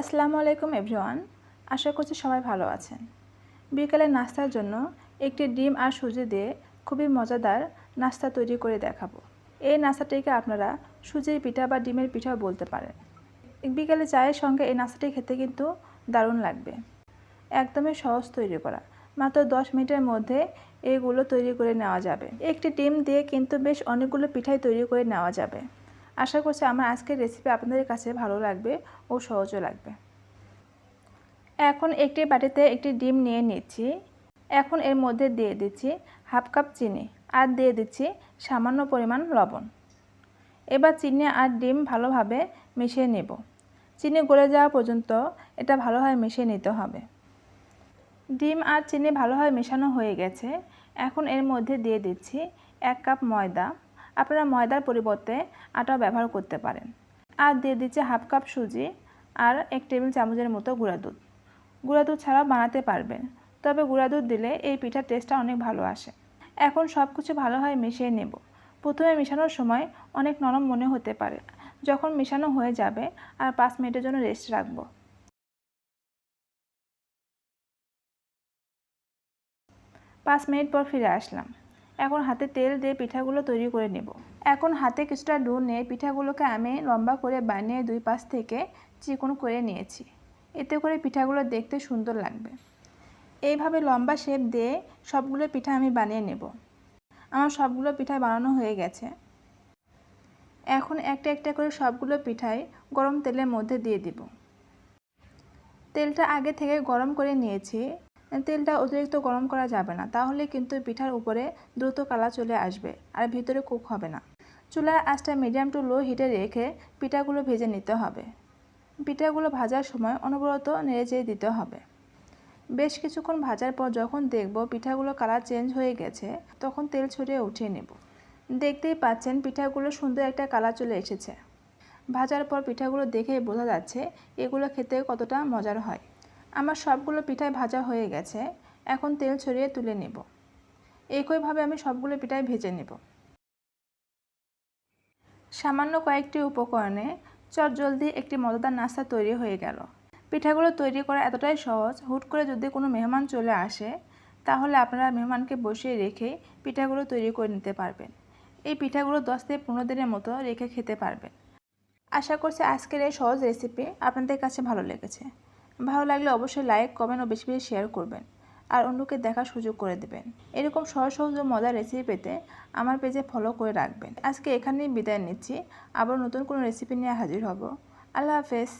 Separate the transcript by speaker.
Speaker 1: আসসালামু আলাইকুম এভরিওয়ান। আশা করছি সবাই ভালো আছেন। বিকালের নাস্তার জন্য একটি ডিম আর সুজি দিয়ে খুবই মজাদার নাস্তা তৈরি করে দেখাবো। এই নাস্তাটিকে আপনারা সুজির পিঠা বা ডিমের পিঠাও বলতে পারেন। বিকালে চায়ের সঙ্গে এই নাস্তাটি খেতে কিন্তু দারুণ লাগবে। একদমই সহজ তৈরি করা, মাত্র 10 মিনিটের মধ্যে এগুলো তৈরি করে নেওয়া যাবে। একটি ডিম দিয়ে কিন্তু বেশ অনেকগুলো পিঠাই তৈরি করে নেওয়া যাবে। আশা করছি আমার আজকের রেসিপি আপনাদের কাছে ভালো লাগবে ও সহজও লাগবে। এখন একটি বাটিতে একটি ডিম নিয়ে নিচ্ছি। এখন এর মধ্যে দিয়ে দিচ্ছি হাফ কাপ চিনি আর দিয়ে দিচ্ছি সামান্য পরিমাণ লবণ। এবার চিনি আর ডিম ভালোভাবে মিশিয়ে নেব। চিনি গলে যাওয়া পর্যন্ত এটা ভালোভাবে মিশিয়ে নিতে হবে। ডিম আর চিনি ভালোভাবে মেশানো হয়ে গেছে। এখন এর মধ্যে দিয়ে দিচ্ছি 1 কাপ ময়দা। আপনারা ময়দার পরিবর্তে আটাও ব্যবহার করতে পারেন। আর দিয়ে দিচ্ছি হাফ কাপ সুজি আর 1 টেবিল চামচের মতো গুঁড়া দুধ। গুঁড়া দুধ ছাড়াও বানাতে পারবেন, তবে গুঁড়া দুধ দিলে এই পিঠার টেস্টটা অনেক ভালো আসে। এখন সব কিছু ভালোভাবে মিশিয়ে নেব। প্রথমে মেশানোর সময় অনেক নরম মনে হতে পারে, যখন মেশানো হয়ে যাবে আর 5 মিনিটের জন্য রেস্ট রাখবো। 5 মিনিট পর ফিরে আসলাম। এখন হাতে তেল দিয়ে পিঠাগুলো তৈরি করে নেব। এখন হাতে কিছুটা ডো নিয়ে পিঠাগুলোকে আমি লম্বা করে বানিয়ে 2 পাশ থেকে চিকন করে নিয়েছি। এতে করে পিঠাগুলো দেখতে সুন্দর লাগবে। এইভাবে লম্বা শেপ দিয়ে সবগুলো পিঠা আমি বানিয়ে নেব। আমার সবগুলো পিঠা বানানো হয়ে গেছে। এখন একটা একটা করে সবগুলো পিঠাই গরম তেলের মধ্যে দিয়ে দিব। তেলটা আগে থেকে গরম করে নিয়েছি। তেলটা অতিরিক্ত গরম করা যাবে না, তাহলে কিন্তু পিঠার উপরে দ্রুত কালার চলে আসবে আর ভিতরে কুক হবে না। চুলার আঁচটা মিডিয়াম টু লো হিটে রেখে পিঠাগুলো ভেজে নিতে হবে। পিঠাগুলো ভাজার সময় অনবরত নেড়েচেড়ে দিতে হবে। বেশ কিছুক্ষণ ভাজার পর যখন দেখব পিঠাগুলো কালার চেঞ্জ হয়ে গেছে, তখন তেল ছড়িয়ে উঠিয়ে নেব। দেখতেই পাচ্ছেন পিঠাগুলো সুন্দর একটা কালার চলে এসেছে। ভাজার পর পিঠাগুলো দেখেই বোঝা যাচ্ছে এগুলো খেতে কতটা মজার হয়। আমার সবগুলো পিঠাই ভাজা হয়ে গেছে। এখন তেল ছড়িয়ে তুলে নেব। একইভাবে আমি সবগুলো পিঠাই ভেজে নেব। সামান্য কয়েকটি উপকরণে চটজলদি একটি মজাদার নাস্তা তৈরি হয়ে গেল। পিঠাগুলো তৈরি করা এতটাই সহজ, হুট করে যদি কোনো মেহমান চলে আসে তাহলে আপনারা মেহমানকে বসিয়ে রেখে পিঠাগুলো তৈরি করে নিতে পারবেন। এই পিঠাগুলো 10 থেকে 15 দিনের মতো রেখে খেতে পারবেন। আশা করছি আজকের এই সহজ রেসিপি আপনাদের কাছে ভালো লেগেছে। ভালো লাগলে অবশ্যই লাইক, কমেন্ট ও বেশি বেশি শেয়ার করবেন আর অন্যকে দেখার সুযোগ করে দেবেন। এরকম সহজ সহজ ও মজার রেসিপি পেতে আমার পেজে ফলো করে রাখবেন। আজকে এখানেই বিদায় নিচ্ছি। আবার নতুন কোনো রেসিপি নিয়ে হাজির হব। আল্লাহ হাফেজ।